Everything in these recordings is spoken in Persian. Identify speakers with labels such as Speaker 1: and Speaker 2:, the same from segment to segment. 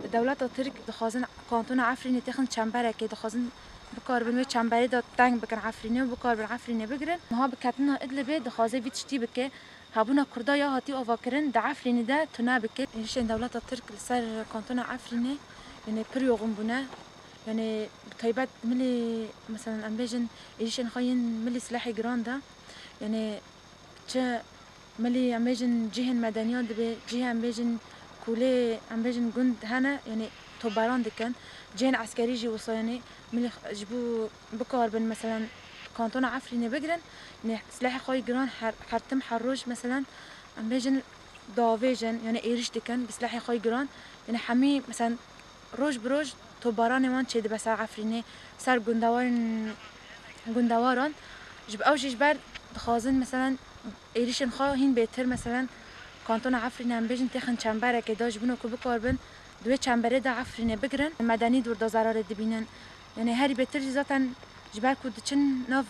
Speaker 1: دولت ترک دخوازن کانتون عفرینه تخن چنبره که دخوازن بکار بن چنبری دا تنگ بکن عفرینه و بکار بن عفرینه بگیرن نها بکتنا ادلبه دخوازه ویتشتی بکه هابونا کردا یا هاتی آواکرن دا عفرینه دا تنا بکه ایشان دولت ترک لسر کانتون عفرینه يعني بريوغن بنا يعني بطيبات ملي مثلا أمبيجن إيشان خاين ملي سلاحي جراندا يعني تا ملي أمبيجن جهة مدنيات دبي جهة أمبيجن كولي أمبيجن جند هنا يعني توباران دكان جهة عسكري جي وصياني ملي جبو بكار بن مثلا كانتون عفريني بجرن يعني سلاحي خاي جران حرتم حروج مثلا أمبيجن دافيجن يعني إيرش دكان بسلاحي خاي جران يعني حمي مثلا روج بروج توباران وان چه بس عفرینه سر گندواران جب اوجش بر دخوازن مثلا ایریشن خواه هین بهتر مثلا کانتون عفرینه هم بیجن تخن چنبره که داش بنو که بکار بن دوی چنبره دا عفرینه بگرن مدنی دور دا ضرار دبینن یعنی هری بهتر جزاتن جبر کود چن ناف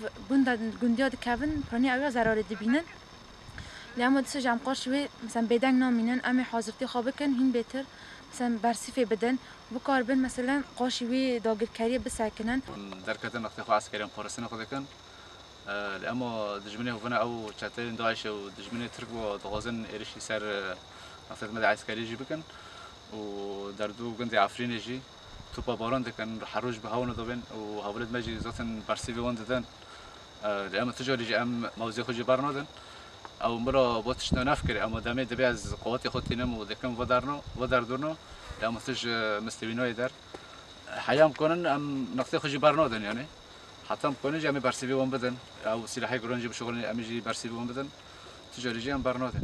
Speaker 1: گندیاد کون پرانی اویا ضرار دبینن لیام دست جام قاشوی مثلا بدنگ نامینن امی حاضرتی خواب کن هین بهتر مثلا برسیفه بدن بکار بن مثلا قاشوی داگرکاری بسکنن
Speaker 2: درکتن وقتی خو عسکریم خورسنا خود کن اما دجمنه هفنا او چاترین داعش و دجمنه ترک و دغازن ایرشی سر وقتی مد عسکری جی بکن و در دو گند عفرین جی توپا باران دکن حروج به هاون دبن و هاولد مجی زاتن برسیفه وان دادن اما تجاری جی ام موزی خو جی برنادن او مرا باتش نفکر اما دمی دبی از قوات خود تینم و دکم و دردرنا یا مستج مستوینای در حیام کنن ام نقطه خودی برنادن یعنی حتی کنن جمعی برسیبی وان بدن او سلاحی گرانجی بشغل امیجی برسیبی وان بدن تجاری جی ام برنادن